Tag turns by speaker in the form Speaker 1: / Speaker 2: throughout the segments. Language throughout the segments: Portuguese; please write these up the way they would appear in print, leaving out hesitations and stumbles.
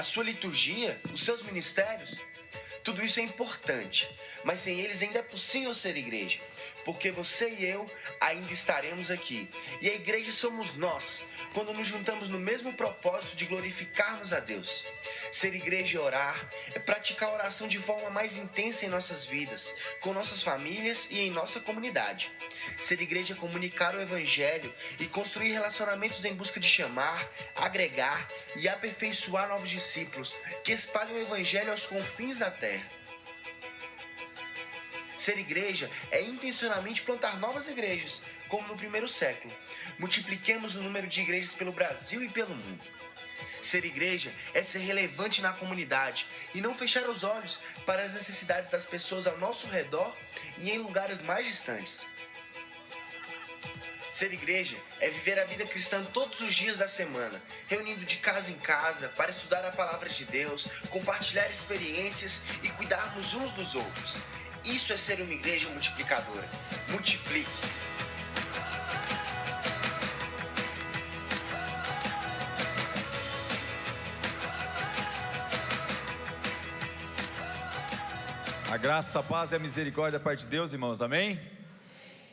Speaker 1: a sua liturgia, os seus ministérios. Tudo isso é importante, mas sem eles ainda é possível ser igreja, porque você e eu ainda estaremos aqui. E a igreja somos nós, quando nos juntamos no mesmo propósito de glorificarmos a Deus. Ser igreja é orar, é praticar a oração de forma mais intensa em nossas vidas, com nossas famílias e em nossa comunidade. Ser igreja é comunicar o evangelho e construir relacionamentos em busca de chamar, agregar e aperfeiçoar novos discípulos que espalham o evangelho aos confins da terra. Ser igreja é intencionalmente plantar novas igrejas, como no primeiro século. Multipliquemos o número de igrejas pelo Brasil e pelo mundo. Ser igreja é ser relevante na comunidade e não fechar os olhos para as necessidades das pessoas ao nosso redor e em lugares mais distantes. Ser igreja é viver a vida cristã todos os dias da semana, reunindo de casa em casa para estudar a palavra de Deus, compartilhar experiências e cuidarmos uns dos outros. Isso é ser uma igreja multiplicadora. Multiplique.
Speaker 2: A graça, a paz e a misericórdia da parte de Deus, irmãos, amém?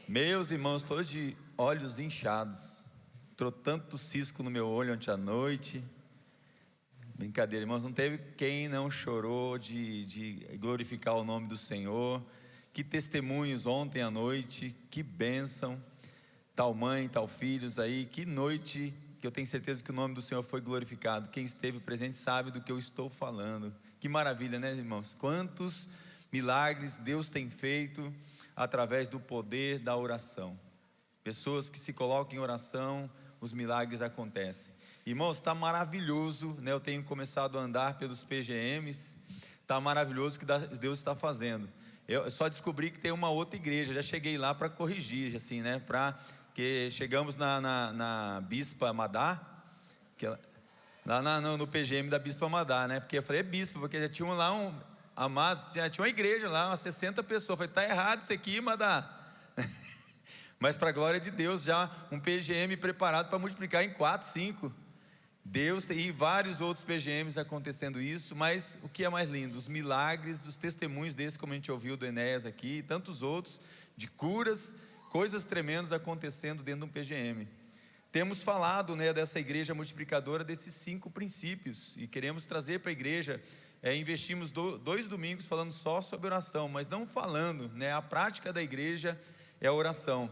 Speaker 2: Meus irmãos, todos de olhos inchados. Entrou tanto cisco no meu olho ontem à noite. Brincadeira, irmãos, não teve quem não chorou de glorificar o nome do Senhor. Que testemunhos ontem à noite, que bênção. Tal mãe, tal filhos aí, que noite, que eu tenho certeza que o nome do Senhor foi glorificado. Quem esteve presente sabe do que eu estou falando. Que maravilha, né, irmãos? Quantos milagres Deus tem feito através do poder da oração. Pessoas que se colocam em oração, os milagres acontecem. Irmãos, está maravilhoso, né? Eu tenho começado a andar pelos PGMs. Está maravilhoso o que Deus está fazendo. Eu só descobri que tem uma outra igreja. Já cheguei lá para corrigir, assim, né? Que chegamos na Bispa Madá, lá no PGM da Bispa Madá, né? Porque eu falei, é bispa, porque já tinha lá amados, tinha uma igreja lá, umas 60 pessoas. Eu falei, está errado isso aqui, Madá. Mas para a glória de Deus, já um PGM preparado para multiplicar em 4, 5. Deus tem, e vários outros PGMs acontecendo isso. Mas o que é mais lindo? Os milagres, os testemunhos desses, como a gente ouviu do Enéas aqui, e tantos outros, de curas, coisas tremendas acontecendo dentro de um PGM. Temos falado, né, dessa igreja multiplicadora, desses 5 princípios, e queremos trazer para a igreja. Investimos 2 domingos falando só sobre oração, mas não falando, né, a prática da igreja é a oração.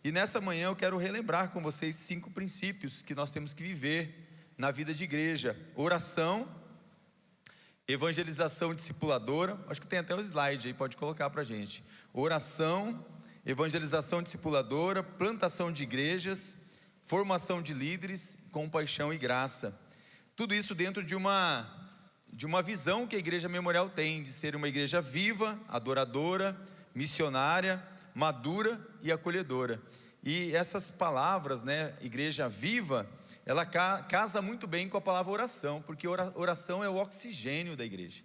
Speaker 2: E nessa manhã eu quero relembrar com vocês 5 princípios que nós temos que viver na vida de igreja: oração, evangelização discipuladora. Acho que tem até os slides aí, pode colocar para a gente. Oração, evangelização discipuladora, plantação de igrejas, formação de líderes, compaixão e graça. Tudo isso dentro de uma visão que a Igreja Memorial tem, de ser uma igreja viva, adoradora, missionária, madura e acolhedora. E essas palavras, né, igreja viva, ela casa muito bem com a palavra oração, porque oração é o oxigênio da igreja.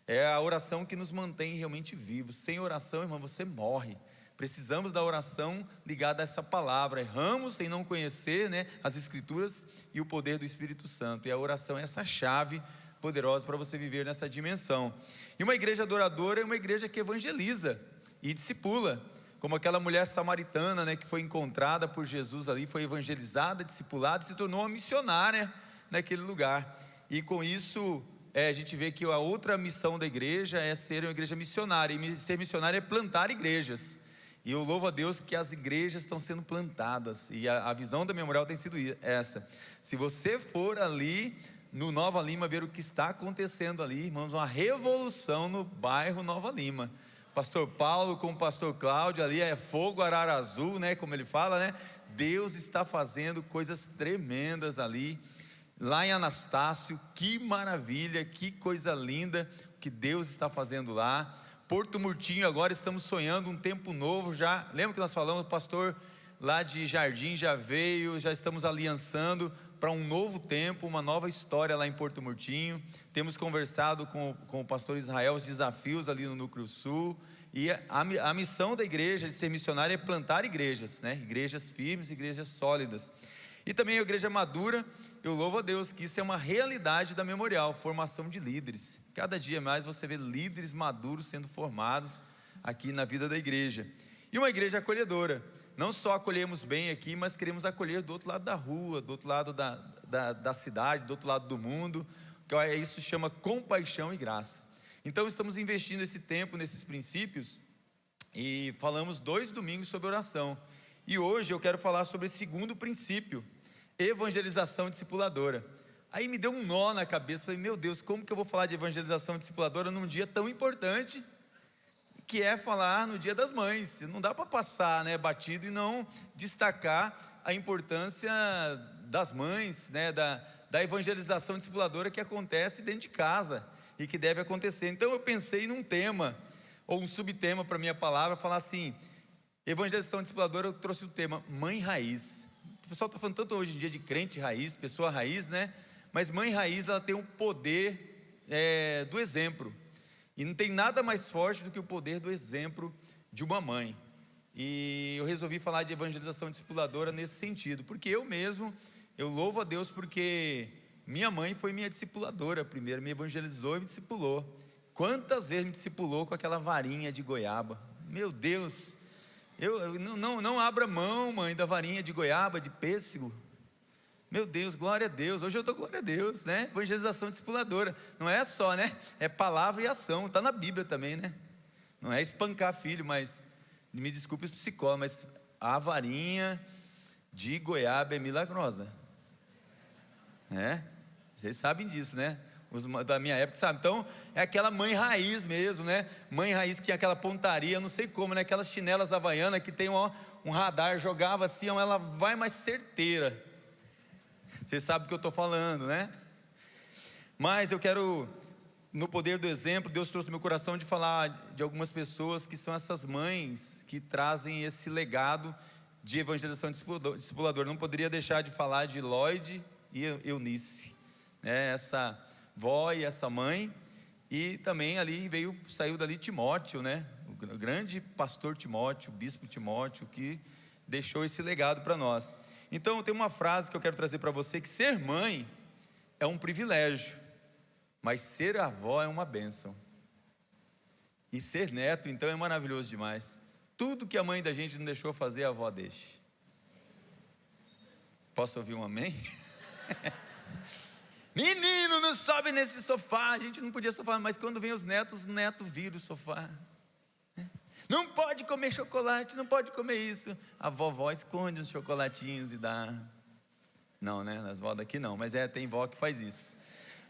Speaker 2: É a oração que nos mantém realmente vivos. Sem oração, irmão, você morre. Precisamos da oração ligada a essa palavra. Erramos em não conhecer, né, as Escrituras e o poder do Espírito Santo. E a oração é essa chave poderosa para você viver nessa dimensão. E uma igreja adoradora é uma igreja que evangeliza e discipula, como aquela mulher samaritana, né, que foi encontrada por Jesus ali, foi evangelizada, discipulada e se tornou uma missionária naquele lugar. E com isso a gente vê que a outra missão da igreja é ser uma igreja missionária, e ser missionária é plantar igrejas. E eu louvo a Deus que as igrejas estão sendo plantadas, e a visão da Memorial tem sido essa. Se você for ali no Nova Lima ver o que está acontecendo ali, irmãos, uma revolução no bairro Nova Lima. Pastor Paulo com o pastor Cláudio ali, é fogo arara azul, né, como ele fala, né? Deus está fazendo coisas tremendas ali. Lá em Anastácio, que maravilha, que coisa linda que Deus está fazendo lá. Porto Murtinho, agora estamos sonhando um tempo novo já. Lembra que nós falamos, o pastor lá de Jardim já veio, já estamos aliançando para um novo tempo, uma nova história lá em Porto Murtinho. Temos conversado com o pastor Israel os desafios ali no Núcleo Sul. E a missão da igreja de ser missionária é plantar igrejas, né? Igrejas firmes, igrejas sólidas. E também a igreja madura, eu louvo a Deus que isso é uma realidade da Memorial, formação de líderes. Cada dia mais você vê líderes maduros sendo formados aqui na vida da igreja. E uma igreja acolhedora, não só acolhemos bem aqui, mas queremos acolher do outro lado da rua, do outro lado da cidade, do outro lado do mundo, que isso chama compaixão e graça. Então estamos investindo esse tempo nesses princípios e falamos 2 domingos sobre oração. E hoje eu quero falar sobre o segundo princípio, evangelização discipuladora. Aí me deu um nó na cabeça, falei, meu Deus, como que eu vou falar de evangelização discipuladora num dia tão importante, que é falar no Dia das Mães? Não dá para passar, né, batido e não destacar a importância das mães, né, da evangelização discipuladora que acontece dentro de casa e que deve acontecer. Então eu pensei num tema, ou um subtema para a minha palavra, falar assim, evangelização discipuladora. Eu trouxe o tema mãe raiz. O pessoal está falando tanto hoje em dia de crente raiz, pessoa raiz, né? Mas mãe raiz, ela tem um poder do exemplo. E não tem nada mais forte do que o poder do exemplo de uma mãe. E eu resolvi falar de evangelização discipuladora nesse sentido, porque eu louvo a Deus porque minha mãe foi minha discipuladora primeiro, me evangelizou e me discipulou. Quantas vezes me discipulou com aquela varinha de goiaba? Meu Deus! Não abra mão, mãe, da varinha de goiaba, de pêssego. Meu Deus, glória a Deus. Hoje eu dou glória a Deus, né? Evangelização discipuladora. Não é só, né? É palavra e ação. Está na Bíblia também, né? Não é espancar filho, mas, me desculpe os psicólogos, mas a varinha de goiaba é milagrosa. Vocês sabem disso, né? Os da minha época sabem. Então é aquela mãe raiz mesmo, né? Mãe raiz que tinha aquela pontaria, não sei como, né? Aquelas chinelas havaianas que tem um radar, jogava assim, ela vai mais certeira. Vocês sabem o que eu estou falando, né? Mas eu quero, no poder do exemplo, Deus trouxe no meu coração de falar de algumas pessoas que são essas mães que trazem esse legado de evangelização discipuladora. Não poderia deixar de falar de Lloyd e Eunice, né? Essa vó e essa mãe. E também ali saiu dali Timóteo, né? O grande pastor Timóteo, o bispo Timóteo, que deixou esse legado para nós. Então tem uma frase que eu quero trazer para você, que ser mãe é um privilégio, mas ser avó é uma bênção. E ser neto então é maravilhoso demais. Tudo que a mãe da gente não deixou fazer, a avó deixa. Posso ouvir um amém? Menino, não sobe nesse sofá. A gente não podia sofá, mas quando vem os netos, o neto vira o sofá. Não pode comer chocolate, não pode comer isso. A vovó esconde os chocolatinhos e dá. Não, né? As vó daqui não, mas tem vó que faz isso.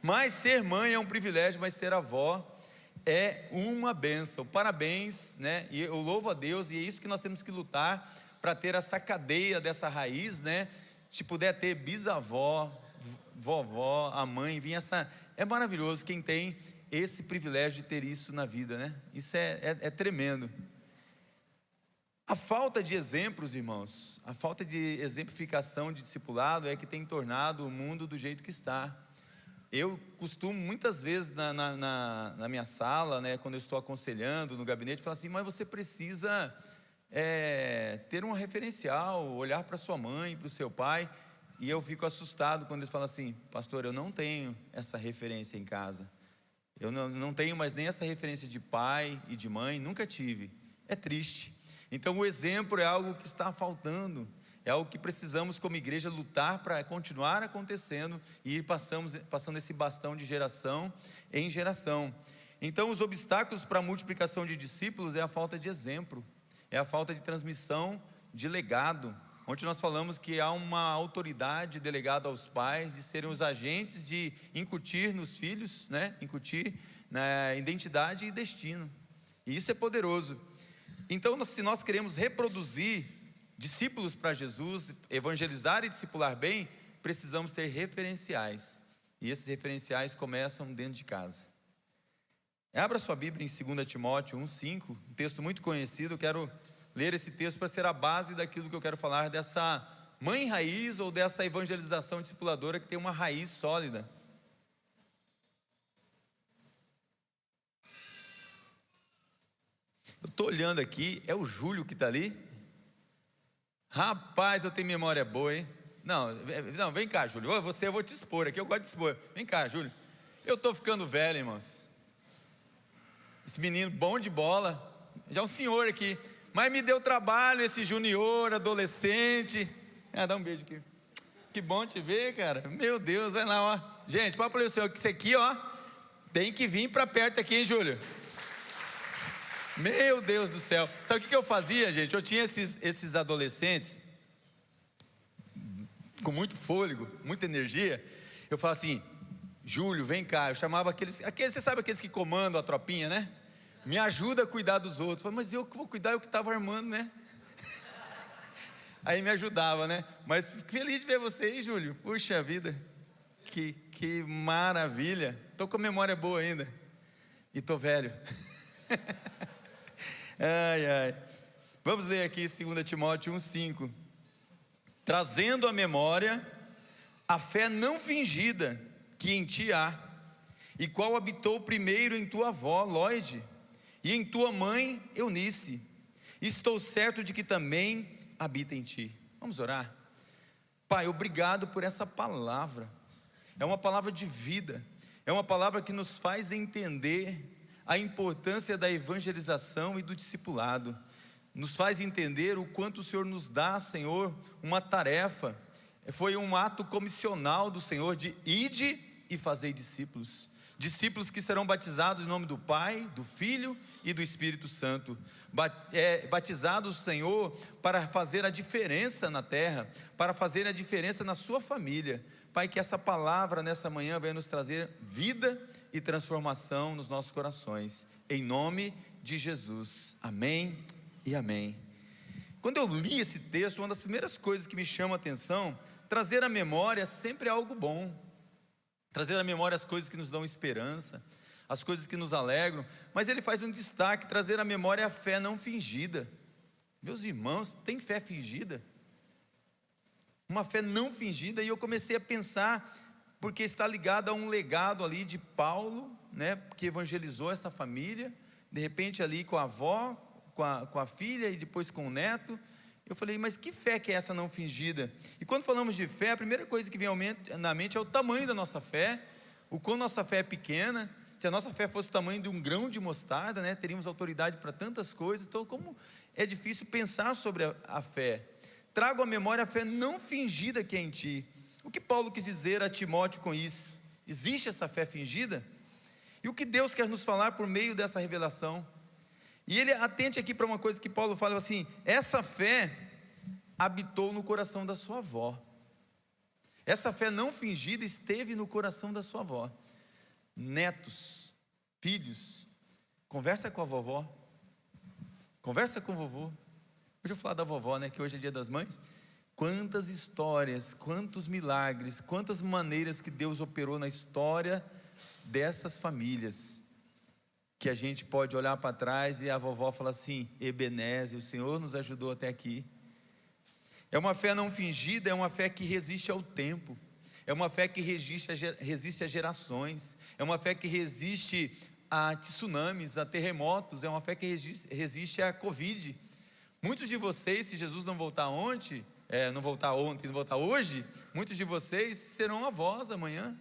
Speaker 2: Mas ser mãe é um privilégio, mas ser avó é uma bênção. Parabéns, né? E eu louvo a Deus, e é isso que nós temos que lutar para ter essa cadeia dessa raiz, né? Se puder ter bisavó, vovó, a mãe, é maravilhoso quem tem esse privilégio de ter isso na vida, né? Isso é tremendo. A falta de exemplos, irmãos, a falta de exemplificação de discipulado é que tem tornado o mundo do jeito que está. Eu costumo muitas vezes na minha sala, né, quando eu estou aconselhando no gabinete, falar assim, mas você precisa ter um referencial, olhar para sua mãe, para o seu pai. E eu fico assustado quando eles falam assim, pastor, eu não tenho essa referência em casa. Eu não tenho mais nem essa referência de pai e de mãe, nunca tive. É triste. Então o exemplo é algo que está faltando, é algo que precisamos como igreja lutar para continuar acontecendo e ir passando esse bastão de geração em geração. Então os obstáculos para a multiplicação de discípulos é a falta de exemplo, é a falta de transmissão de legado. Ontem nós falamos que há uma autoridade delegada aos pais de serem os agentes de incutir nos filhos, né? Incutir na identidade e destino. E isso é poderoso. Então, se nós queremos reproduzir discípulos para Jesus, evangelizar e discipular bem, precisamos ter referenciais. E esses referenciais começam dentro de casa. Abra sua Bíblia em 2 Timóteo 1,5, um texto muito conhecido. Eu quero ler esse texto para ser a base daquilo que eu quero falar, dessa mãe raiz ou dessa evangelização discipuladora que tem uma raiz sólida. Eu estou olhando aqui, é o Júlio que está ali? Rapaz, eu tenho memória boa, hein? Não, vem cá, Júlio. Eu vou te expor aqui, eu gosto de expor. Vem cá, Júlio. Eu estou ficando velho, irmãos. Esse menino bom de bola, já é um senhor aqui, mas me deu trabalho esse junior, adolescente. Dá um beijo aqui. Que bom te ver, cara. Meu Deus, vai lá, ó. Gente, pode falar o senhor que isso aqui, ó, tem que vir para perto aqui, hein, Júlio? Meu Deus do céu. Sabe o que eu fazia, gente? Eu tinha esses adolescentes com muito fôlego, muita energia. Eu falava assim: Júlio, vem cá. Eu chamava aqueles, você sabe aqueles que comandam a tropinha, né? Me ajuda a cuidar dos outros. Eu falava, mas eu que vou cuidar, eu que estava armando, né? Aí me ajudava, né? Mas fico feliz de ver você aí, Júlio. Puxa vida, que maravilha. Estou com memória boa ainda. E estou velho. Ai. Vamos ler aqui 2 Timóteo 1,5. Trazendo à memória a fé não fingida que em ti há, e qual habitou primeiro em tua avó, Lóide, e em tua mãe, Eunice. Estou certo de que também habita em ti. Vamos orar? Pai, obrigado por essa palavra. É uma palavra de vida. É uma palavra que nos faz entender a importância da evangelização e do discipulado. Nos faz entender o quanto o Senhor nos dá, Senhor, uma tarefa. Foi um ato comissional do Senhor de ide e fazei discípulos. Discípulos que serão batizados em nome do Pai, do Filho e do Espírito Santo. Batizados, Senhor, para fazer a diferença na terra, para fazer a diferença na sua família. Pai, que essa palavra nessa manhã venha nos trazer vida e transformação nos nossos corações. Em nome de Jesus. Amém e amém. Quando eu li esse texto, uma das primeiras coisas que me chama a atenção, trazer à memória sempre é algo bom. Trazer à memória as coisas que nos dão esperança, as coisas que nos alegram, mas ele faz um destaque: trazer à memória a fé não fingida. Meus irmãos, tem fé fingida? Uma fé não fingida. E eu comecei a pensar, porque está ligado a um legado ali de Paulo, né, que evangelizou essa família, de repente ali com a avó, com a filha e depois com o neto. Eu falei, mas que fé que é essa não fingida? E quando falamos de fé, a primeira coisa que vem na mente é o tamanho da nossa fé, o quão nossa fé é pequena. Se a nossa fé fosse o tamanho de um grão de mostarda, né, teríamos autoridade para tantas coisas. Então, como é difícil pensar sobre a fé. Trago à memória a fé não fingida que é em ti. O que Paulo quis dizer a Timóteo com isso? Existe essa fé fingida? E o que Deus quer nos falar por meio dessa revelação? E ele atente aqui para uma coisa que Paulo fala assim: essa fé habitou no coração da sua avó. Essa fé não fingida esteve no coração da sua avó. Netos, filhos, conversa com a vovó, conversa com o vovô. Hoje eu vou falar da vovó, né, que hoje é dia das mães. Quantas histórias, quantos milagres, quantas maneiras que Deus operou na história dessas famílias, que a gente pode olhar para trás e a vovó fala assim: Ebenezer, o Senhor nos ajudou até aqui. É uma fé não fingida, é uma fé que resiste ao tempo, é uma fé que resiste a gerações, é uma fé que resiste a tsunamis, a terremotos, é uma fé que resiste a Covid. Muitos de vocês, se Jesus não voltar ontem, não voltar hoje, muitos de vocês serão avós amanhã.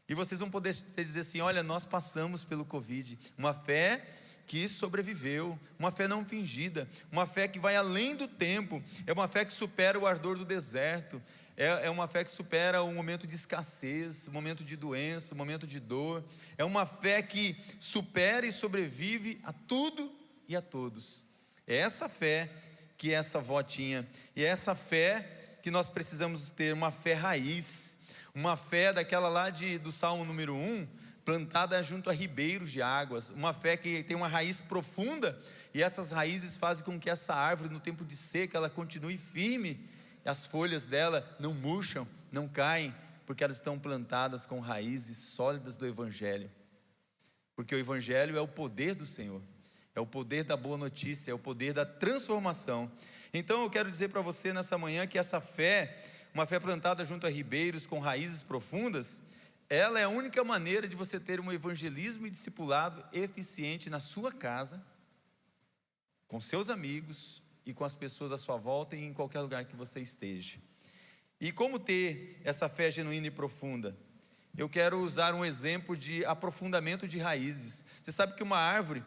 Speaker 2: E vocês vão poder dizer assim: olha, nós passamos pelo Covid. Uma fé que sobreviveu, uma fé não fingida, uma fé que vai além do tempo, é uma fé que supera o ardor do deserto, é uma fé que supera o momento de escassez, o momento de doença, o momento de dor. É uma fé que supera e sobrevive a tudo e a todos. É essa fé que essa avó tinha, e é essa fé que nós precisamos ter, uma fé raiz. Uma fé daquela lá do Salmo número 1, plantada junto a ribeiros de águas. Uma fé que tem uma raiz profunda, e essas raízes fazem com que essa árvore, no tempo de seca, ela continue firme. As folhas dela não murcham, não caem, porque elas estão plantadas com raízes sólidas do Evangelho. Porque o Evangelho é o poder do Senhor, é o poder da boa notícia, é o poder da transformação. Então eu quero dizer para você nessa manhã que essa fé, uma fé plantada junto a ribeiros com raízes profundas, ela é a única maneira de você ter um evangelismo e discipulado eficiente na sua casa, com seus amigos e com as pessoas à sua volta e em qualquer lugar que você esteja. E como ter essa fé genuína e profunda? Eu quero usar um exemplo de aprofundamento de raízes. Você sabe que uma árvore,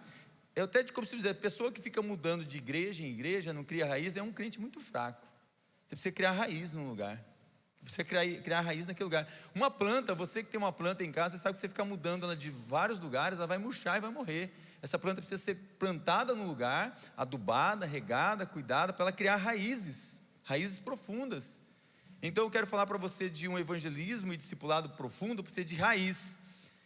Speaker 2: eu até como se dizer, a pessoa que fica mudando de igreja em igreja, não cria raiz, é um crente muito fraco. Você precisa criar raiz num lugar. Você criar raiz naquele lugar. Uma planta, você que tem uma planta em casa, você sabe que você fica mudando ela de vários lugares, ela vai murchar e vai morrer. Essa planta precisa ser plantada no lugar, adubada, regada, cuidada, para ela criar raízes profundas. Então eu quero falar para você de um evangelismo e discipulado profundo, precisa de raiz.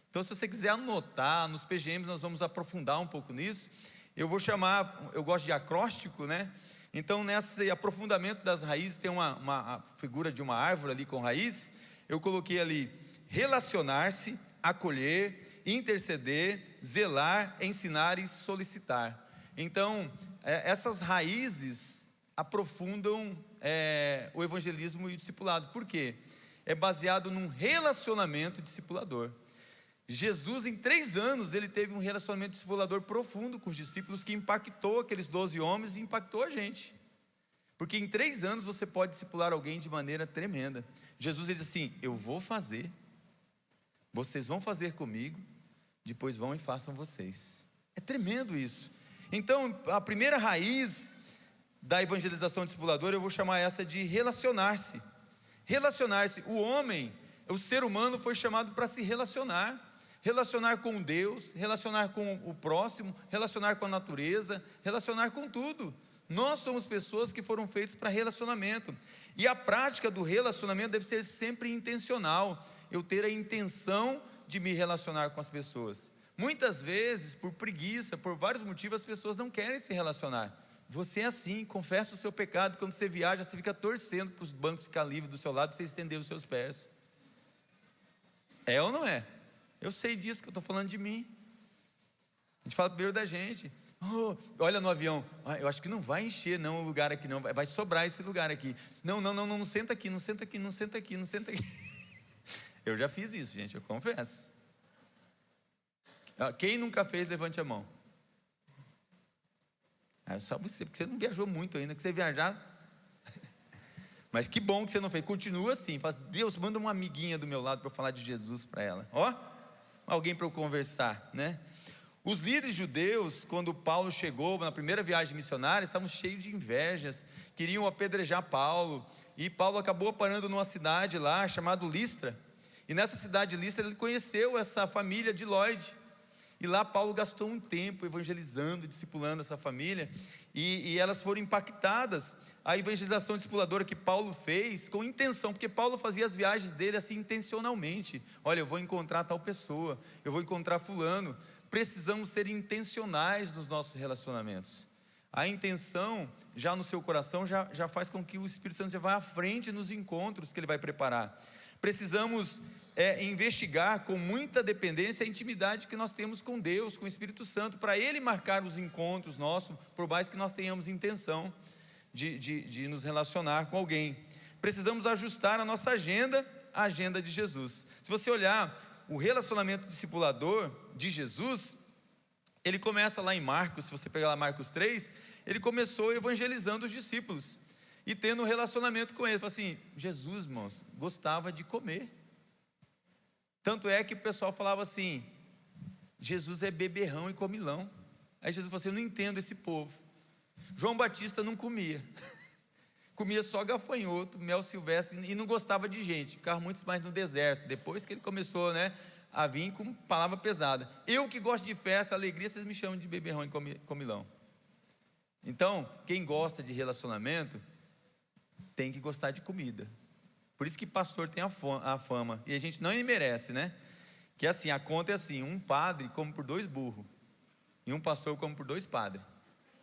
Speaker 2: Então se você quiser anotar, nos PGMs nós vamos aprofundar um pouco nisso. Eu vou chamar, eu gosto de acróstico, né? Então nesse aprofundamento das raízes tem uma figura de uma árvore ali com raiz. Eu coloquei ali relacionar-se, acolher, interceder, zelar, ensinar e solicitar. Então essas raízes aprofundam o evangelismo e o discipulado. Por quê? É baseado num relacionamento discipulador. Jesus, em 3 anos, ele teve um relacionamento discipulador profundo com os discípulos, que impactou aqueles 12 homens e impactou a gente. Porque em 3 anos você pode discipular alguém de maneira tremenda. Jesus, ele disse assim: eu vou fazer, vocês vão fazer comigo, depois vão e façam vocês. É tremendo isso. Então a primeira raiz da evangelização discipuladora, eu vou chamar essa de relacionar-se. Relacionar-se. O homem, o ser humano foi chamado para se relacionar. Relacionar com Deus, relacionar com o próximo, relacionar com a natureza, relacionar com tudo. Nós somos pessoas que foram feitas para relacionamento. E a prática do relacionamento deve ser sempre intencional. Eu ter a intenção de me relacionar com as pessoas. Muitas vezes, por preguiça, por vários motivos, as pessoas não querem se relacionar. Você é assim, confessa o seu pecado. Quando você viaja, você fica torcendo para os bancos ficar livres do seu lado, para você estender os seus pés. É ou não é? Eu sei disso, porque eu estou falando de mim. A gente fala primeiro da gente. Oh, olha no avião, eu acho que não vai encher não o lugar aqui não, vai sobrar esse lugar aqui. Não senta aqui, não senta aqui, não senta aqui, não senta aqui. Eu já fiz isso, gente, eu confesso. Quem nunca fez, levante a mão. Só você, porque você não viajou muito ainda, que você viajar. Mas que bom que você não fez, continua assim. Fala, Deus, manda uma amiguinha do meu lado para eu falar de Jesus para ela. Alguém para eu conversar, né? Os líderes judeus, quando Paulo chegou na primeira viagem missionária, estavam cheios de invejas, queriam apedrejar Paulo, e Paulo acabou parando numa cidade lá, chamada Listra, e nessa cidade de Listra ele conheceu essa família de Lloyd, e lá Paulo gastou um tempo evangelizando, discipulando essa família, e elas foram impactadas. A evangelização discipuladora que Paulo fez com intenção, porque Paulo fazia as viagens dele assim intencionalmente. Olha, eu vou encontrar tal pessoa, eu vou encontrar fulano. Precisamos ser intencionais nos nossos relacionamentos. A intenção já no seu coração já faz com que o Espírito Santo já vá à frente nos encontros que ele vai preparar. Precisamos investigar com muita dependência a intimidade que nós temos com Deus, com o Espírito Santo, para Ele marcar os encontros nossos, por mais que nós tenhamos intenção de nos relacionar com alguém. Precisamos ajustar a nossa agenda à agenda de Jesus. Se você olhar o relacionamento discipulador de Jesus, ele começa lá em Marcos, se você pegar lá Marcos 3, ele começou evangelizando os discípulos, e tendo um relacionamento com ele. Fala assim, Jesus, irmãos, gostava de comer. Tanto é que o pessoal falava assim, Jesus é beberrão e comilão. Aí Jesus falou assim, eu não entendo esse povo. João Batista não comia. Comia só gafanhoto, mel silvestre, e não gostava de gente, ficava muito mais no deserto. Depois que ele começou, a vir com palavra pesada. Eu que gosto de festa, alegria, vocês me chamam de beberrão e comilão. Então, quem gosta de relacionamento tem que gostar de comida. Por isso que pastor tem a fama, e a gente não merece, que assim, a conta é assim, um padre come por 2 burros, e um pastor come por 2 padres.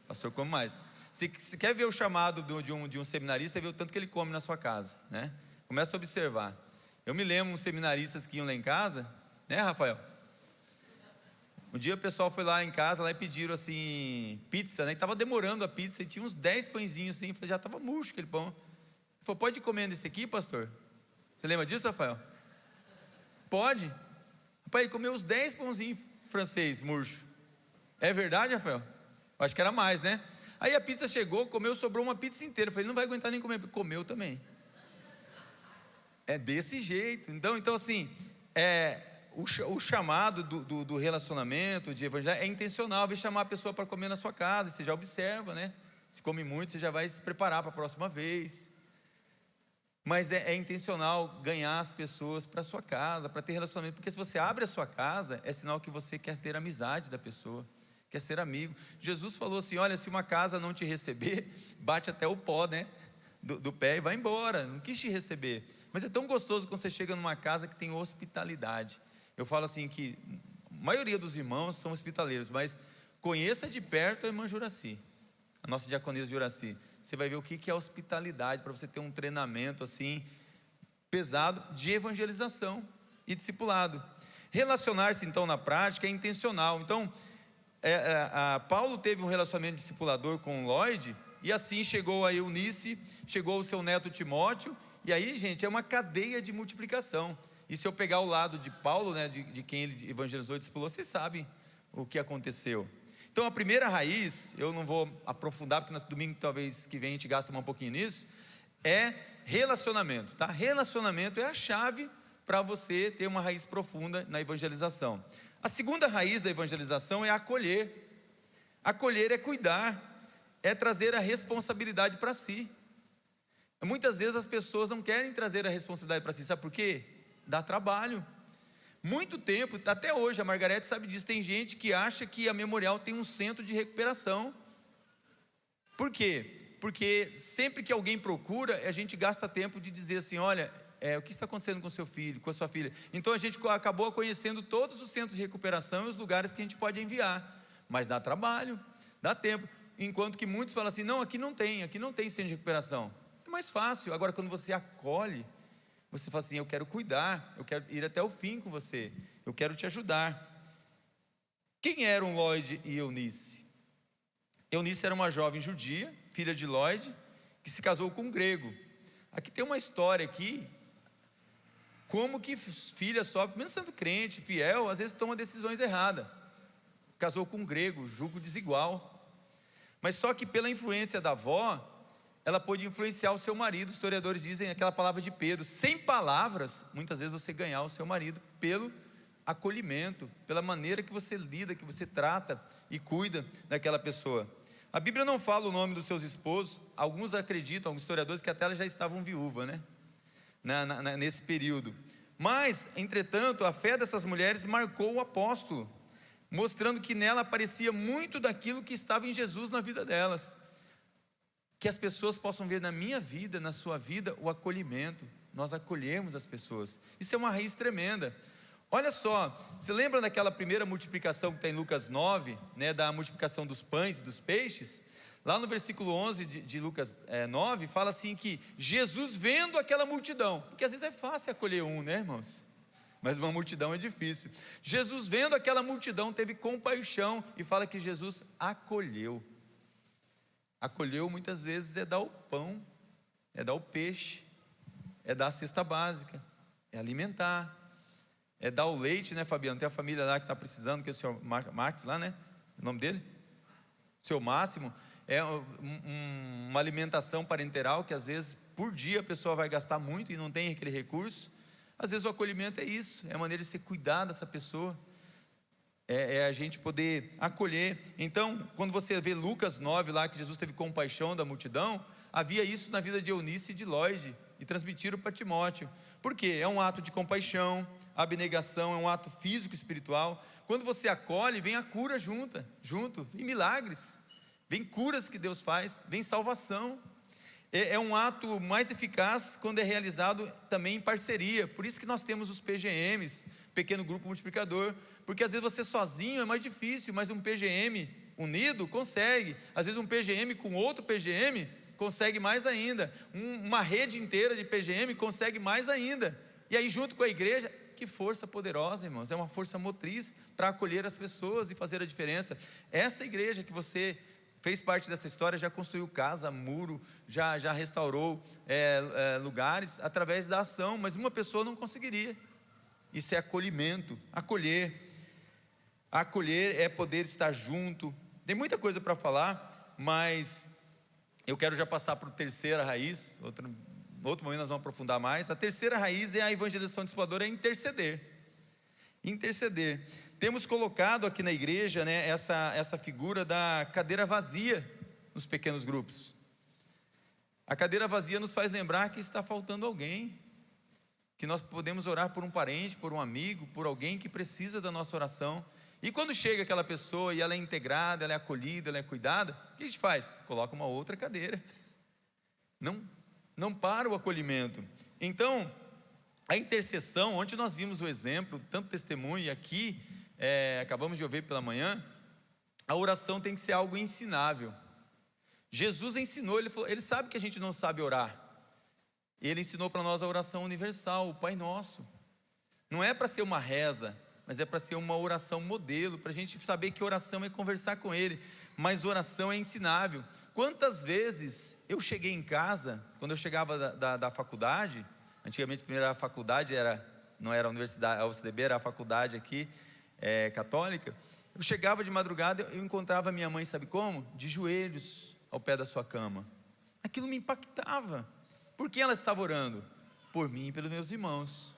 Speaker 2: O pastor come mais. Se quer ver o chamado de um seminarista, vê o tanto que ele come na sua casa, Começa a observar. Eu me lembro uns seminaristas que iam lá em casa, Rafael? Um dia o pessoal foi lá em casa e pediram assim, pizza, e estava demorando a pizza, e tinha uns 10 pãezinhos assim, já estava murcho aquele pão. Ele falou, pode comer desse aqui, pastor? Você lembra disso, Rafael? Pode. Rapaz, ele comeu uns 10 pãozinhos francês, murcho. É verdade, Rafael? Acho que era mais, Aí a pizza chegou, comeu, sobrou uma pizza inteira. Eu falei, não vai aguentar nem comer. Comeu também. É desse jeito. Então assim, o chamado do relacionamento, de evangelho, é intencional. Vem chamar a pessoa para comer na sua casa, você já observa, né? Se come muito, você já vai se preparar para a próxima vez. Mas é intencional ganhar as pessoas para a sua casa, para ter relacionamento. Porque se você abre a sua casa, é sinal que você quer ter amizade da pessoa, quer ser amigo. Jesus falou assim: olha, se uma casa não te receber, bate até o pó, né, do pé e vai embora. Não quis te receber. Mas é tão gostoso quando você chega numa casa que tem hospitalidade. Eu falo assim que a maioria dos irmãos são hospitaleiros, mas conheça de perto a irmã Juraci, a nossa diaconisa de Juraci. Você vai ver o que é hospitalidade, para você ter um treinamento assim pesado de evangelização e discipulado. Relacionar-se então na prática é intencional. Então Paulo teve um relacionamento discipulador com Lloyd, e assim chegou a Eunice, chegou o seu neto Timóteo, e aí, gente, é uma cadeia de multiplicação. E se eu pegar o lado de Paulo, né, de quem ele evangelizou e discipulou, vocês sabem o que aconteceu. Então a primeira raiz, eu não vou aprofundar, porque no domingo talvez que vem a gente gasta um pouquinho nisso, é relacionamento, tá? Relacionamento é a chave para você ter uma raiz profunda na evangelização. A segunda raiz da evangelização é acolher. Acolher é cuidar, é trazer a responsabilidade para si. Muitas vezes as pessoas não querem trazer a responsabilidade para si, sabe por quê? Dá trabalho. Muito tempo, até hoje, a Margarete sabe disso, tem gente que acha que a Memorial tem um centro de recuperação. Por quê? Porque sempre que alguém procura, a gente gasta tempo de dizer assim: olha, o que está acontecendo com seu filho, com a sua filha? Então a gente acabou conhecendo todos os centros de recuperação e os lugares que a gente pode enviar, mas dá trabalho, dá tempo. Enquanto que muitos falam assim: não, aqui não tem centro de recuperação. É mais fácil. Agora quando você acolhe, você fala assim: eu quero cuidar, eu quero ir até o fim com você, eu quero te ajudar. Quem eram Lloyd e Eunice? Eunice era uma jovem judia, filha de Lloyd, que se casou com um grego. Aqui tem uma história aqui, como que filha sofre, mesmo sendo crente, fiel, às vezes toma decisões erradas. Casou com um grego, julgo desigual. Mas só que pela influência da avó, ela pôde influenciar o seu marido. Os historiadores dizem aquela palavra de Pedro: sem palavras, muitas vezes você ganhar o seu marido pelo acolhimento, pela maneira que você lida, que você trata e cuida daquela pessoa. A Bíblia não fala o nome dos seus esposos. Alguns acreditam, alguns historiadores, que até elas já estavam viúvas, né? Nesse período. Mas, entretanto, a fé dessas mulheres marcou o apóstolo, mostrando que nela aparecia muito daquilo que estava em Jesus na vida delas. Que as pessoas possam ver na minha vida, na sua vida, o acolhimento. Nós acolhermos as pessoas. Isso é uma raiz tremenda. Olha só, você lembra daquela primeira multiplicação que está em Lucas 9, né, da multiplicação dos pães e dos peixes? Lá no versículo 11 de Lucas 9, fala assim que Jesus vendo aquela multidão, porque às vezes é fácil acolher um, né, irmãos? Mas uma multidão é difícil. Jesus vendo aquela multidão teve compaixão e fala que Jesus acolheu. Acolheu muitas vezes é dar o pão, é dar o peixe, é dar a cesta básica, é alimentar, é dar o leite, né, Fabiano? Tem a família lá que está precisando, que é o senhor Max lá, né? O nome dele? O seu Máximo. É uma alimentação parenteral que às vezes por dia a pessoa vai gastar muito e não tem aquele recurso. Às vezes o acolhimento é isso, é a maneira de você cuidar dessa pessoa. É a gente poder acolher. Então, quando você vê Lucas 9 lá, que Jesus teve compaixão da multidão, havia isso na vida de Eunice e de Lloyd, e transmitiram para Timóteo. Por quê? É um ato de compaixão, abnegação, é um ato físico e espiritual. Quando você acolhe, vem a cura junto, vem milagres, vem curas que Deus faz, vem salvação. É um ato mais eficaz quando é realizado também em parceria. Por isso que nós temos os PGMs, Pequeno Grupo Multiplicador, porque às vezes você sozinho é mais difícil, mas um PGM unido consegue. Às vezes um PGM com outro PGM consegue mais ainda. Uma rede inteira de PGM consegue mais ainda. E aí junto com a igreja, que força poderosa, irmãos. É uma força motriz para acolher as pessoas e fazer a diferença. Essa igreja que você fez parte dessa história, já construiu casa, muro, já restaurou lugares através da ação, mas uma pessoa não conseguiria. Isso é acolhimento, acolher é poder estar junto. Tem muita coisa para falar, mas eu quero já passar para a terceira raiz, outra outro momento nós vamos aprofundar mais. A terceira raiz é a evangelização discipuladora, é interceder. Interceder. Temos colocado aqui na igreja, né, essa figura da cadeira vazia nos pequenos grupos. A cadeira vazia nos faz lembrar que está faltando alguém, que nós podemos orar por um parente, por um amigo, por alguém que precisa da nossa oração. E quando chega aquela pessoa e ela é integrada, ela é acolhida, ela é cuidada, o que a gente faz? Coloca uma outra cadeira. Não para o acolhimento. Então, a intercessão, onde nós vimos o exemplo, tanto testemunho, e aqui acabamos de ouvir pela manhã, a oração tem que ser algo ensinável. Jesus ensinou, ele sabe que a gente não sabe orar. Ele ensinou para nós a oração universal, o Pai Nosso. Não é para ser uma reza, mas é para ser uma oração modelo, para a gente saber que oração é conversar com Ele, mas oração é ensinável. Quantas vezes eu cheguei em casa, quando eu chegava da faculdade, antigamente a primeira faculdade não era a universidade, a UCDB era a faculdade aqui, católica, eu chegava de madrugada, eu encontrava a minha mãe, sabe como? De joelhos ao pé da sua cama. Aquilo me impactava. Por que ela estava orando? Por mim e pelos meus irmãos.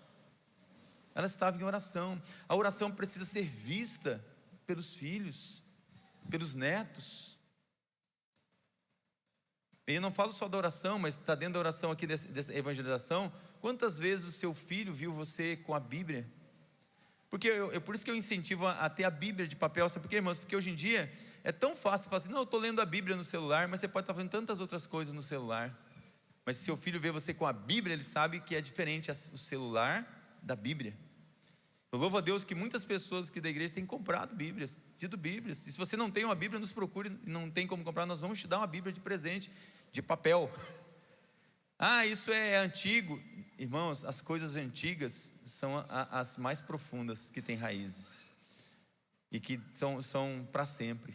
Speaker 2: Ela estava em oração. A oração precisa ser vista pelos filhos, pelos netos. Eu não falo só da oração, mas está dentro da oração aqui dessa evangelização. Quantas vezes o seu filho viu você com a Bíblia? Porque por isso que eu incentivo a ter a Bíblia de papel. Sabe por quê, irmãos? Porque hoje em dia é tão fácil falar assim, não, eu estou lendo a Bíblia no celular, mas você pode estar fazendo tantas outras coisas no celular. Mas se seu filho vê você com a Bíblia, ele sabe que é diferente o celular da Bíblia. Eu louvo a Deus que muitas pessoas aqui da igreja têm comprado Bíblias, tido Bíblias. E se você não tem uma Bíblia, nos procure, não tem como comprar, nós vamos te dar uma Bíblia de presente, de papel. Ah, isso é antigo. Irmãos, as coisas antigas são as mais profundas que têm raízes. E que são para sempre.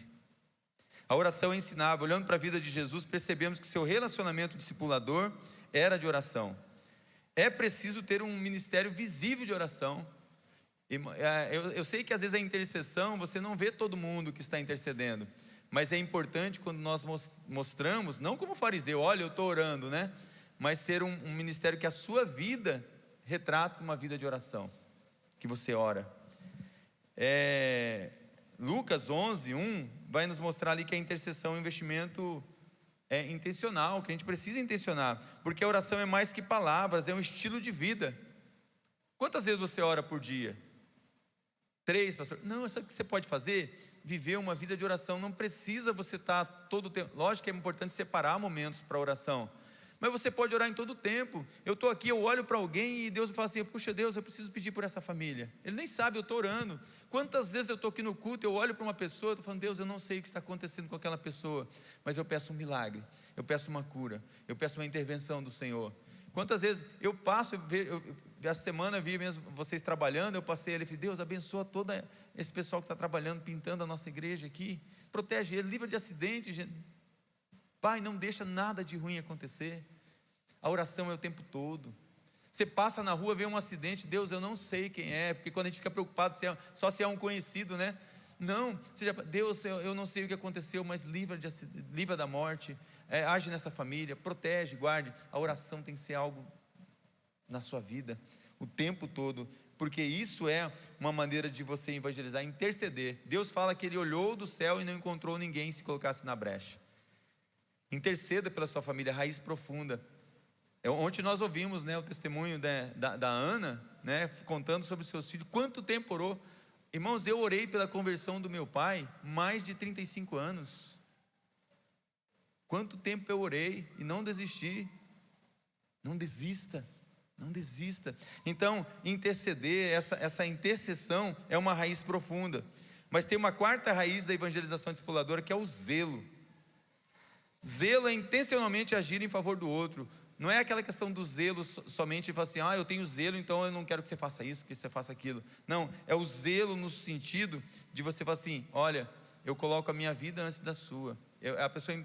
Speaker 2: A oração é ensinável. Olhando para a vida de Jesus, percebemos que seu relacionamento discipulador era de oração. É preciso ter um ministério visível de oração. Eu sei que às vezes a intercessão, você não vê todo mundo que está intercedendo. Mas é importante quando nós mostramos, não como fariseu, olha, eu estou orando, né? Mas ser um ministério que a sua vida retrata uma vida de oração. Que você ora. Lucas 11:1 vai nos mostrar ali que a intercessão é um investimento intencional, que a gente precisa intencionar, porque a oração é mais que palavras, é um estilo de vida. Quantas vezes você ora por dia? 3, pastor? Não, sabe o que você pode fazer? Viver uma vida de oração. Não precisa você estar todo o tempo. Lógico que é importante separar momentos para oração, mas você pode orar em todo o tempo. Eu estou aqui, eu olho para alguém e Deus me fala assim, puxa Deus, eu preciso pedir por essa família. Ele nem sabe, eu estou orando. Quantas vezes eu estou aqui no culto, eu olho para uma pessoa, estou falando, Deus, eu não sei o que está acontecendo com aquela pessoa, mas eu peço um milagre, eu peço uma cura, eu peço uma intervenção do Senhor. Quantas vezes eu passo, essa semana vi mesmo vocês trabalhando, eu passei ali e falei, Deus, abençoa todo esse pessoal que está trabalhando, pintando a nossa igreja aqui, protege ele, livra de acidente, gente. Pai, não deixa nada de ruim acontecer. A oração é o tempo todo. Você passa na rua, vê um acidente, Deus, eu não sei quem é, porque quando a gente fica preocupado só se é um conhecido, né? Não, Deus, eu não sei o que aconteceu, mas livra da morte, age nessa família, protege, guarde. A oração tem que ser algo na sua vida, o tempo todo, porque isso é uma maneira de você evangelizar, interceder. Deus fala que Ele olhou do céu e não encontrou ninguém se colocasse na brecha. Interceda pela sua família, raiz profunda. Ontem nós ouvimos, né, o testemunho da Ana, né, contando sobre os seus filhos. Quanto tempo orou? Irmãos, eu orei pela conversão do meu pai mais de 35 anos. Quanto tempo eu orei e não desisti. Não desista, não desista. Então, interceder, essa intercessão é uma raiz profunda. Mas tem uma quarta raiz da evangelização discipuladora, que é o zelo. Zelo é intencionalmente agir em favor do outro. Não é aquela questão do zelo somente falar assim, eu tenho zelo, então eu não quero que você faça isso, que você faça aquilo. Não, é o zelo no sentido de você falar assim, olha, eu coloco a minha vida antes da sua. A pessoa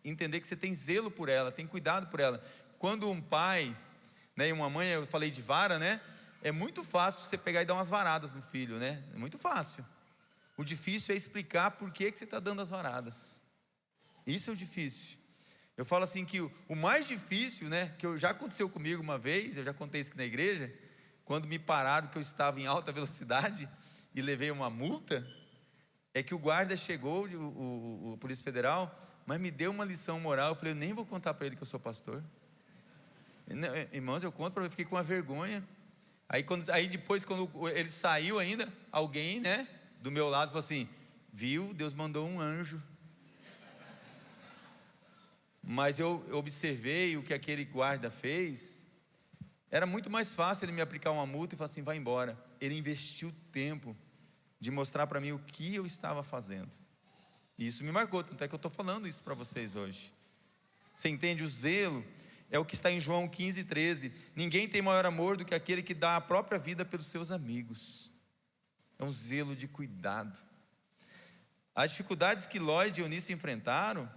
Speaker 2: entender que você tem zelo por ela, tem cuidado por ela. Quando um pai, né, e uma mãe, eu falei de vara, né? É muito fácil você pegar e dar umas varadas no filho, né? É muito fácil. O difícil é explicar por que você está dando as varadas. Isso é o difícil. Eu falo assim que o mais difícil, né, que já aconteceu comigo uma vez, eu já contei isso aqui na igreja, quando me pararam que eu estava em alta velocidade e levei uma multa, é que o guarda chegou, o Polícia Federal, mas me deu uma lição moral. Eu falei, eu nem vou contar para ele que eu sou pastor. Irmãos, eu conto para ele, fiquei com uma vergonha. Aí depois, quando ele saiu ainda, alguém, né, do meu lado falou assim, viu, Deus mandou um anjo. Mas eu observei o que aquele guarda fez. Era muito mais fácil ele me aplicar uma multa e falar assim, vai embora. Ele investiu tempo de mostrar para mim o que eu estava fazendo. E isso me marcou, tanto é que eu estou falando isso para vocês hoje. Você entende? O zelo é o que está em João 15:13. Ninguém tem maior amor do que aquele que dá a própria vida pelos seus amigos. É um zelo de cuidado. As dificuldades que Ló e Dionísio enfrentaram,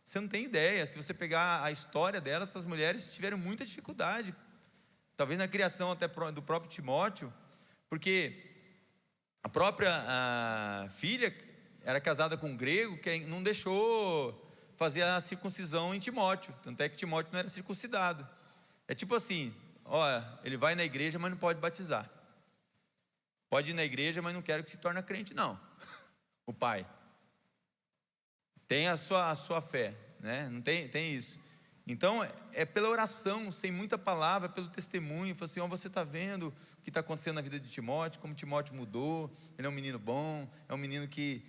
Speaker 2: você não tem ideia. Se você pegar a história delas, essas mulheres tiveram muita dificuldade. Talvez na criação até do próprio Timóteo, porque a própria filha era casada com um grego que não deixou fazer a circuncisão em Timóteo. Tanto é que Timóteo não era circuncidado. É tipo assim, olha, ele vai na igreja, mas não pode batizar. Pode ir na igreja, mas não quero que se torne crente, não. O pai tem a sua fé, né? Não tem isso. Então é pela oração, sem muita palavra, pelo testemunho. Fala assim, você está vendo o que está acontecendo na vida de Timóteo, como Timóteo mudou. Ele é um menino bom, é um menino que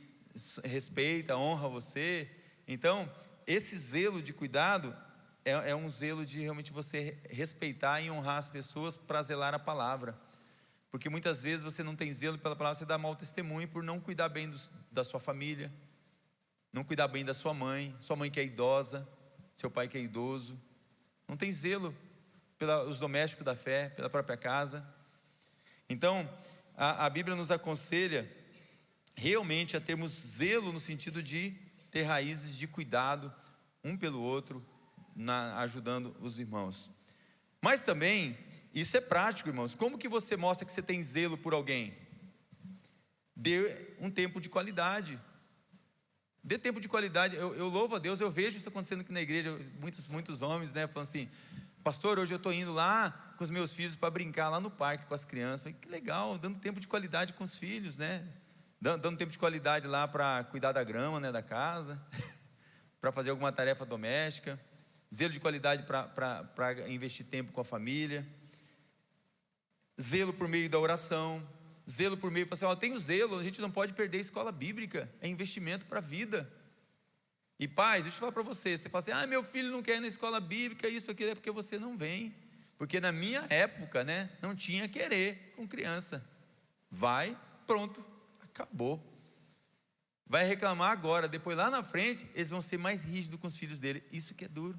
Speaker 2: respeita, honra você. Então esse zelo de cuidado é um zelo de realmente você respeitar e honrar as pessoas para zelar a palavra. Porque muitas vezes você não tem zelo pela palavra, você dá mau testemunho por não cuidar bem da sua família, não cuidar bem da sua mãe que é idosa, seu pai que é idoso. Não tem zelo pelos domésticos da fé, pela própria casa. Então a Bíblia nos aconselha realmente a termos zelo no sentido de ter raízes de cuidado um pelo outro, ajudando os irmãos. Mas também isso é prático, irmãos. Como que você mostra que você tem zelo por alguém? Dê um tempo de qualidade. Dê tempo de qualidade. Eu louvo a Deus, eu vejo isso acontecendo aqui na igreja. Muitos homens, né, falando assim, pastor, hoje eu estou indo lá com os meus filhos para brincar lá no parque com as crianças. Falei, que legal, dando tempo de qualidade com os filhos, né? Dando tempo de qualidade lá para cuidar da grama, né, da casa, para fazer alguma tarefa doméstica. Zelo de qualidade para investir tempo com a família. Zelo por meio da oração. Zelo por meio, assim, eu tenho zelo, a gente não pode perder a escola bíblica, é investimento para a vida. E pais, deixa eu falar para você fala assim, meu filho não quer ir na escola bíblica, isso aqui é porque você não vem. Porque na minha época, né, não tinha querer com criança. Vai, pronto, acabou. Vai reclamar agora, depois lá na frente, eles vão ser mais rígidos com os filhos dele. Isso que é duro.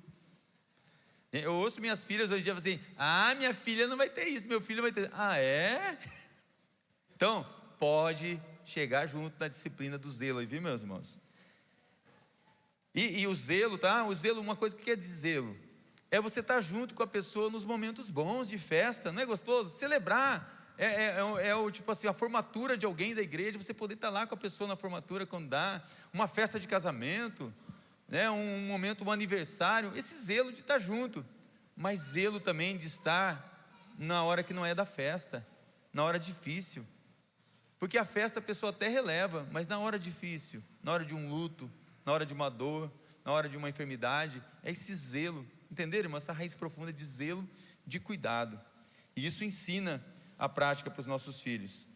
Speaker 2: Eu ouço minhas filhas hoje em dia assim, minha filha não vai ter isso, meu filho vai ter. É? Então, pode chegar junto na disciplina do zelo aí, viu, meus irmãos? E o zelo, tá? O zelo, uma coisa que quer dizer zelo, é você estar junto com a pessoa nos momentos bons de festa, não é gostoso? Celebrar, tipo assim, a formatura de alguém da igreja, você poder estar lá com a pessoa na formatura quando dá, uma festa de casamento, né? Um momento, um aniversário, esse zelo de estar junto, mas zelo também de estar na hora que não é da festa, na hora difícil. Porque a festa a pessoa até releva, mas na hora difícil, na hora de um luto, na hora de uma dor, na hora de uma enfermidade, é esse zelo, entenderam, irmão? Essa raiz profunda de zelo, de cuidado. E isso ensina a prática para os nossos filhos.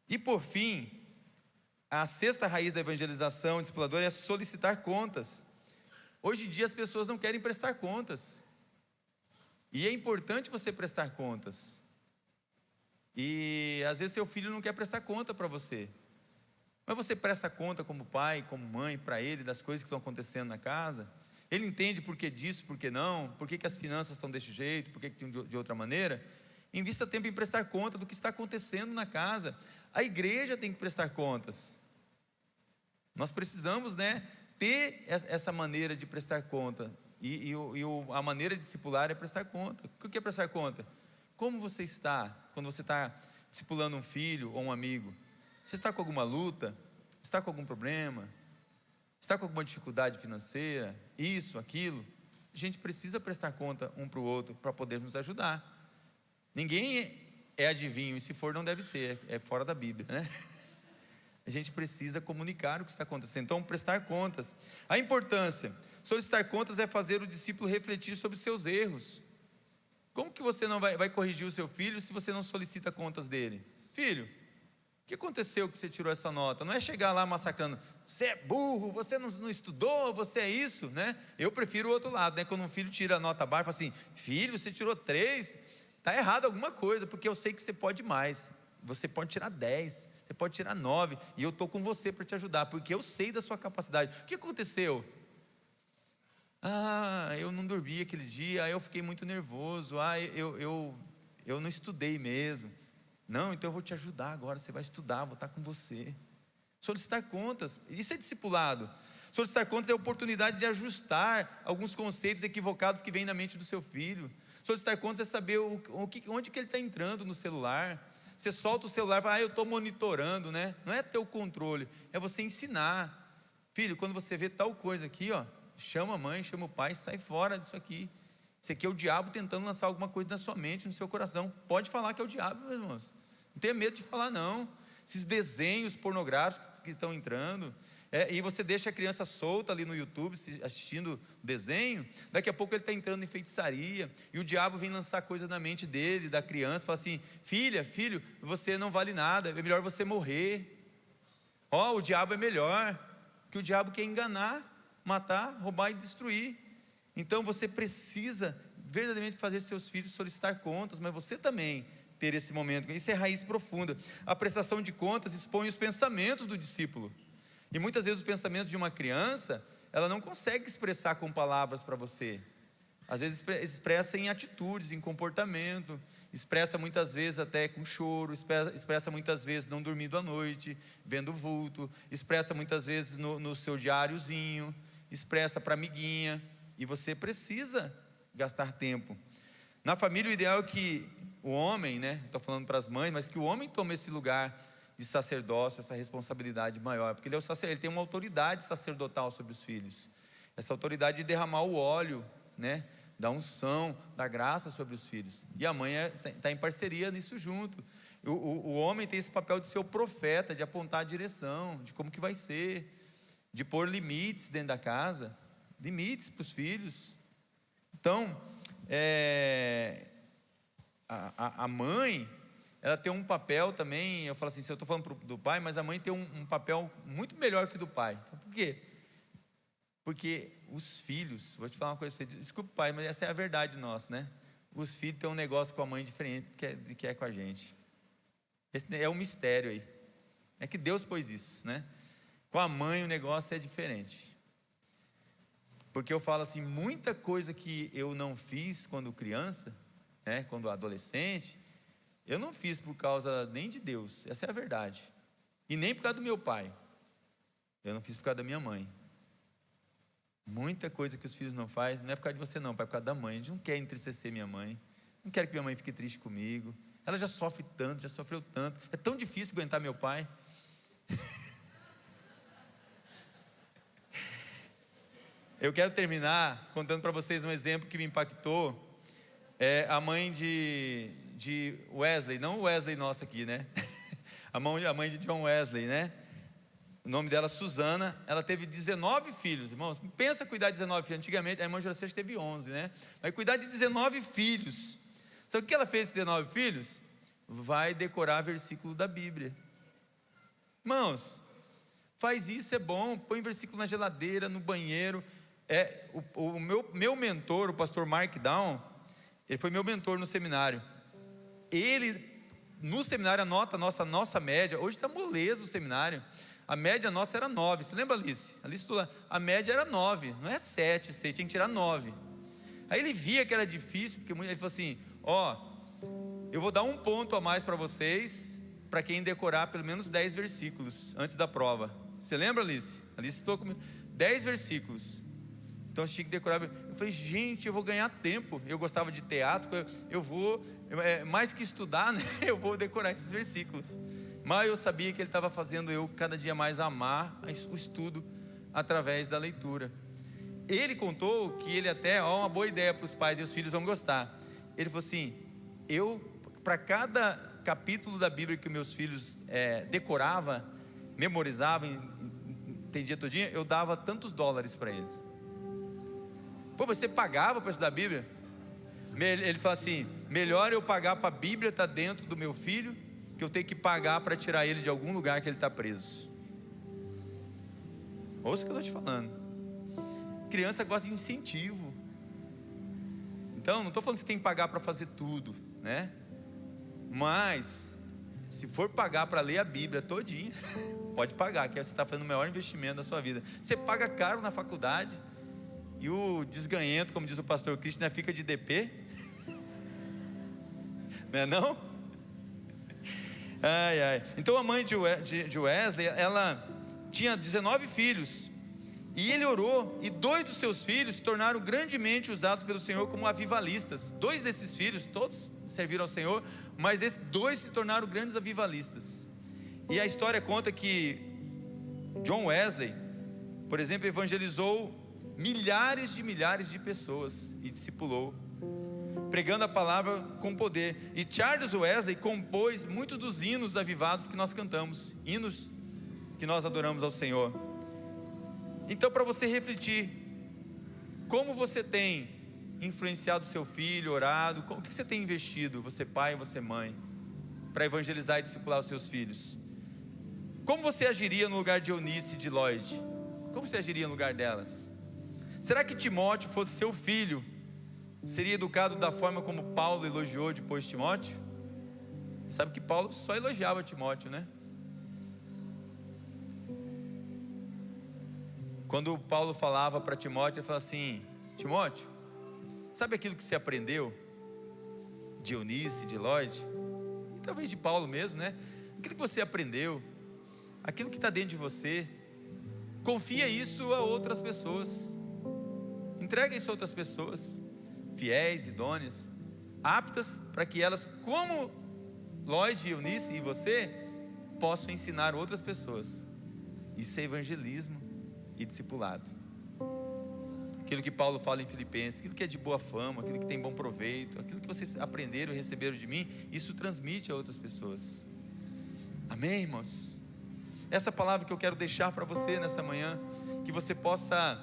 Speaker 2: E por fim, a sexta raiz da evangelização discipuladora é solicitar contas. Hoje em dia as pessoas não querem prestar contas. E é importante você prestar contas. E às vezes seu filho não quer prestar conta para você. Mas você presta conta como pai, como mãe, para ele, das coisas que estão acontecendo na casa. Ele entende por que disso, por que não, por que as finanças estão desse jeito, por que tem de outra maneira. Invista tempo em prestar conta do que está acontecendo na casa. A igreja tem que prestar contas. Nós precisamos, né, ter essa maneira de prestar conta. E a maneira de discipular é prestar conta. O que é prestar conta? Como você está quando você está discipulando um filho ou um amigo? Você está com alguma luta? Está com algum problema? Está com alguma dificuldade financeira, isso, aquilo, a gente precisa prestar conta um para o outro para poder nos ajudar. Ninguém é adivinho, e se for não deve ser, é fora da Bíblia, né? A gente precisa comunicar o que está acontecendo. Então, prestar contas. A importância, solicitar contas é fazer o discípulo refletir sobre seus erros. Como que você não vai corrigir o seu filho se você não solicita contas dele? Filho, o que aconteceu que você tirou essa nota? Não é chegar lá massacrando, você é burro, você não estudou, você é isso, né? Eu prefiro o outro lado, né? Quando um filho tira a nota baixa, fala assim, filho, você tirou 3, está errado alguma coisa, porque eu sei que você pode mais. Você pode tirar 10, você pode tirar 9, e eu estou com você para te ajudar, porque eu sei da sua capacidade. O que aconteceu? Eu não dormi aquele dia, eu fiquei muito nervoso, eu não estudei mesmo. Não, então eu vou te ajudar agora, você vai estudar, vou estar com você. Solicitar contas, isso é discipulado. Solicitar contas é a oportunidade de ajustar alguns conceitos equivocados que vêm na mente do seu filho. Solicitar contas é saber onde que ele está entrando no celular. Você solta o celular e fala, eu estou monitorando, né? Não é ter o controle, é você ensinar. Filho, quando você vê tal coisa aqui, chama a mãe, chama o pai, sai fora disso aqui. Isso aqui é o diabo tentando lançar alguma coisa na sua mente, no seu coração. Pode falar que é o diabo, meus irmãos. Não tenha medo de falar, não. Esses desenhos pornográficos que estão entrando, e você deixa a criança solta ali no YouTube, assistindo desenho, daqui a pouco ele está entrando em feitiçaria, e o diabo vem lançar coisa na mente dele, da criança, fala assim, filho, você não vale nada, é melhor você morrer. O diabo é melhor, porque o diabo quer enganar, matar, roubar e destruir. Então você precisa verdadeiramente fazer seus filhos solicitar contas, mas você também ter esse momento. Isso é raiz profunda. A prestação de contas expõe os pensamentos do discípulo, e muitas vezes os pensamentos de uma criança, ela não consegue expressar com palavras para você. Às vezes expressa em atitudes, em comportamento, expressa muitas vezes até com choro, expressa muitas vezes não dormindo à noite, vendo vulto, expressa muitas vezes no seu diáriozinho, expressa para amiguinha, e você precisa gastar tempo. Na família o ideal é que o homem, né, estou falando para as mães, mas que o homem tome esse lugar de sacerdócio, essa responsabilidade maior, porque ele tem uma autoridade sacerdotal sobre os filhos, essa autoridade de derramar o óleo, né, da unção, da graça sobre os filhos, e a mãe está em parceria nisso junto. O homem tem esse papel de ser o profeta, de apontar a direção, de como que vai ser, de pôr limites dentro da casa, limites para os filhos. Então, a mãe, ela tem um papel também, eu falo assim, se eu estou falando do pai, mas a mãe tem um papel muito melhor que o do pai. Por quê? Porque os filhos, vou te falar uma coisa, desculpa pai, mas essa é a verdade nossa, né? Os filhos têm um negócio com a mãe diferente que é com a gente. Esse é um mistério aí. É que Deus pôs isso, né? Com a mãe o negócio é diferente. Porque eu falo assim, muita coisa que eu não fiz quando criança, né, quando adolescente, eu não fiz por causa nem de Deus, essa é a verdade, e nem por causa do meu pai, eu não fiz por causa da minha mãe. Muita coisa que os filhos não fazem, não é por causa de você não, é por causa da mãe. A gente não quer entristecer minha mãe, não quero que minha mãe fique triste comigo, ela já sofre tanto, já sofreu tanto, é tão difícil aguentar meu pai. Eu quero terminar contando para vocês um exemplo que me impactou. A mãe de Wesley, não o Wesley nosso aqui, né? A mãe de John Wesley, né? O nome dela é Susana, ela teve 19 filhos, irmãos. Pensa cuidar de 19 filhos, antigamente a irmã Juraci teve 11, né? Mas cuidar de 19 filhos. Sabe o que ela fez com 19 filhos? Vai decorar versículo da Bíblia. Irmãos, faz isso, é bom, põe versículo na geladeira, no banheiro. O meu mentor, o pastor Mark Down, ele foi meu mentor no seminário. Ele, no seminário, anota a nossa média. Hoje está moleza o seminário. A média nossa era 9. Você lembra, Alice? A média era 9, não é 7, 6, tinha que tirar 9. Aí ele via que era difícil, porque ele falou assim, eu vou dar um ponto a mais para vocês, para quem decorar pelo menos 10 versículos antes da prova. Você lembra, Alice? Alice estou comigo. 10 versículos. Então eu tinha que decorar. Eu falei, gente, eu vou ganhar tempo. Eu gostava de teatro, eu vou, mais que estudar, né? Eu vou decorar esses versículos. Mas eu sabia que ele estava fazendo eu cada dia mais amar o estudo, através da leitura. Ele contou que ele até, uma boa ideia para os pais, e os filhos vão gostar. Ele falou assim: para cada capítulo da Bíblia que meus filhos decorava, memorizava, entendia todinho, eu dava tantos dólares para eles. Pô, mas você pagava para estudar a Bíblia? Ele fala assim: melhor eu pagar para a Bíblia estar dentro do meu filho, que eu tenho que pagar para tirar ele de algum lugar que ele está preso. Ouça o que eu estou te falando. Criança gosta de incentivo. Então, não estou falando que você tem que pagar para fazer tudo, né? Mas, se for pagar para ler a Bíblia todinha, pode pagar, que você está fazendo o maior investimento da sua vida. Você paga caro na faculdade, e o desganhento, como diz o pastor Cristian, fica de DP. Não é não? Ai, ai. Então a mãe de Wesley, ela tinha 19 filhos, e ele orou, e 2 dos seus filhos se tornaram grandemente usados pelo Senhor como avivalistas. 2 desses filhos, todos serviram ao Senhor, mas esses 2 se tornaram grandes avivalistas. E a história conta que John Wesley, por exemplo, evangelizou milhares de pessoas e discipulou, pregando a palavra com poder. E Charles Wesley compôs muitos dos hinos avivados que nós cantamos, hinos que nós adoramos ao Senhor. Então, para você refletir, como você tem influenciado seu filho, orado, o que você tem investido, você pai e você mãe, para evangelizar e discipular os seus filhos? Como você agiria no lugar de Eunice e de Lloyd? Como você agiria no lugar delas? Será que Timóteo fosse seu filho, seria educado da forma como Paulo elogiou depois Timóteo? Sabe que Paulo só elogiava Timóteo, né? Quando Paulo falava para Timóteo, ele falava assim: Timóteo, sabe aquilo que você aprendeu de Eunice, de Lloyd, e talvez de Paulo mesmo, né? Aquilo que você aprendeu, aquilo que está dentro de você, confia isso a outras pessoas, entrega isso a outras pessoas, fiéis, idôneas, aptas para que elas, como Lloyd, Eunice e você, possam ensinar outras pessoas. Isso é evangelismo e discipulado. Aquilo que Paulo fala em Filipenses, aquilo que é de boa fama, aquilo que tem bom proveito, aquilo que vocês aprenderam e receberam de mim, isso transmite a outras pessoas. Amém, irmãos? Essa palavra que eu quero deixar para você nessa manhã, que você possa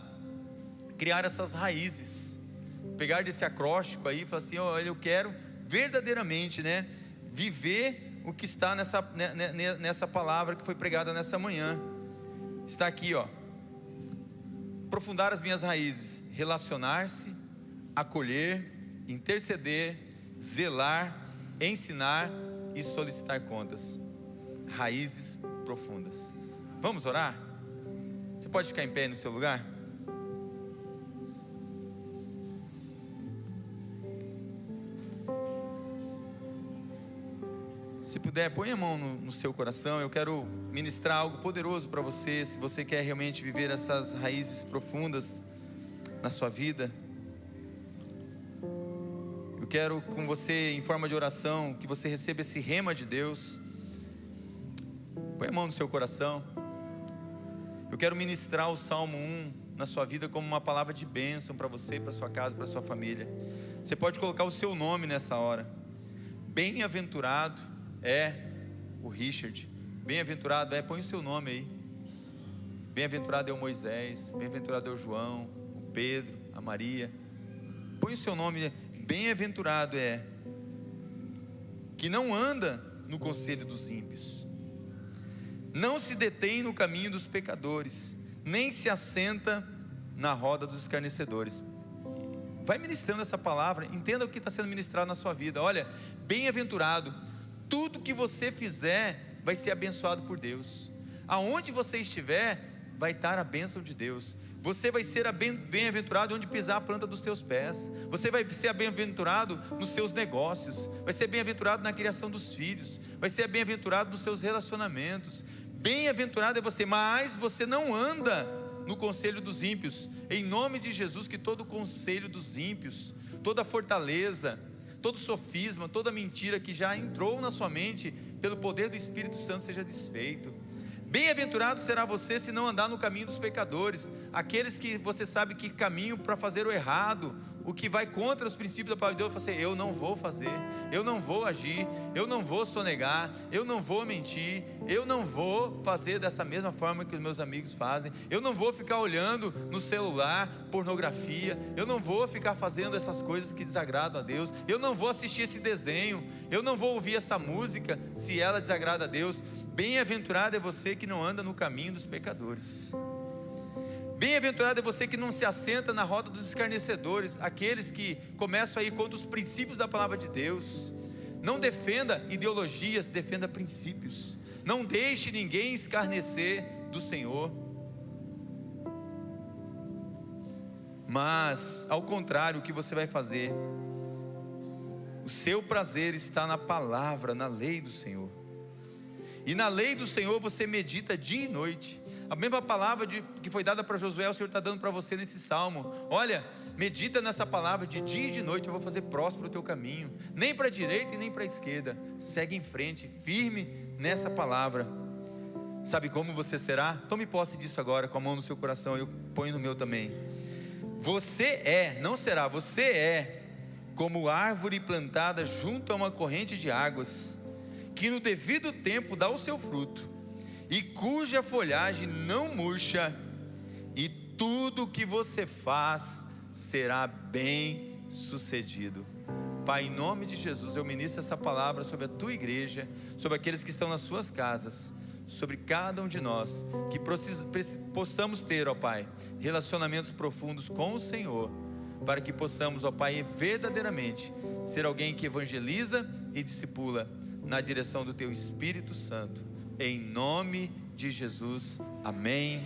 Speaker 2: criar essas raízes, pegar desse acróstico aí e falar assim: olha, eu quero verdadeiramente, né, viver o que está nessa palavra que foi pregada nessa manhã. Está aqui, ó: aprofundar as minhas raízes, relacionar-se, acolher, interceder, zelar, ensinar e solicitar contas. Raízes profundas. Vamos orar? Você pode ficar em pé no seu lugar? Se puder, põe a mão no seu coração. Eu quero ministrar algo poderoso para você. Se você quer realmente viver essas raízes profundas na sua vida, eu quero com você, em forma de oração, que você receba esse rema de Deus. Põe a mão no seu coração. Eu quero ministrar o Salmo 1 na sua vida como uma palavra de bênção para você, para sua casa, para sua família. Você pode colocar o seu nome nessa hora. Bem-aventurado é o Richard, bem-aventurado põe o seu nome aí. Bem-aventurado é o Moisés, bem-aventurado é o João, o Pedro, a Maria. Põe o seu nome. Bem-aventurado é que não anda no conselho dos ímpios, não se detém no caminho dos pecadores, nem se assenta na roda dos escarnecedores. Vai ministrando essa palavra, entenda o que está sendo ministrado na sua vida. Olha, bem-aventurado, tudo que você fizer vai ser abençoado por Deus. Aonde você estiver, vai estar a bênção de Deus. Você vai ser bem-aventurado onde pisar a planta dos teus pés. Você vai ser bem-aventurado nos seus negócios. Vai ser bem-aventurado na criação dos filhos. Vai ser bem-aventurado nos seus relacionamentos. Bem-aventurado é você, mas você não anda no conselho dos ímpios. Em nome de Jesus, que todo conselho dos ímpios, toda fortaleza, todo sofisma, toda mentira que já entrou na sua mente pelo poder do Espírito Santo seja desfeito. Bem-aventurado será você se não andar no caminho dos pecadores, aqueles que você sabe que caminham para fazer o errado, o que vai contra os princípios da palavra de Deus. Você, eu não vou fazer, eu não vou agir, eu não vou sonegar, eu não vou mentir, eu não vou fazer dessa mesma forma que os meus amigos fazem, eu não vou ficar olhando no celular pornografia, eu não vou ficar fazendo essas coisas que desagradam a Deus, eu não vou assistir esse desenho, eu não vou ouvir essa música se ela desagrada a Deus. Bem-aventurado é você que não anda no caminho dos pecadores. Bem-aventurado é você que não se assenta na roda dos escarnecedores, aqueles que começam a ir contra os princípios da palavra de Deus. Não defenda ideologias, defenda princípios. Não deixe ninguém escarnecer do Senhor. Mas, ao contrário, o que você vai fazer? O seu prazer está na palavra, na lei do Senhor. E na lei do Senhor você medita dia e noite. A mesma palavra que foi dada para Josué, o Senhor está dando para você nesse salmo. Olha, medita nessa palavra de dia e de noite, eu vou fazer próspero o teu caminho. Nem para a direita e nem para a esquerda. Segue em frente, firme nessa palavra. Sabe como você será? Tome posse disso agora, com a mão no seu coração, eu ponho no meu também. Você é, não será, você é como árvore plantada junto a uma corrente de águas, que no devido tempo dá o seu fruto, e cuja folhagem não murcha, e tudo que você faz será bem sucedido. Pai, em nome de Jesus, eu ministro essa palavra sobre a tua igreja, sobre aqueles que estão nas suas casas, sobre cada um de nós, que possamos ter, ó Pai, relacionamentos profundos com o Senhor, para que possamos, ó Pai, verdadeiramente ser alguém que evangeliza e discipula na direção do teu Espírito Santo, em nome de Jesus, amém.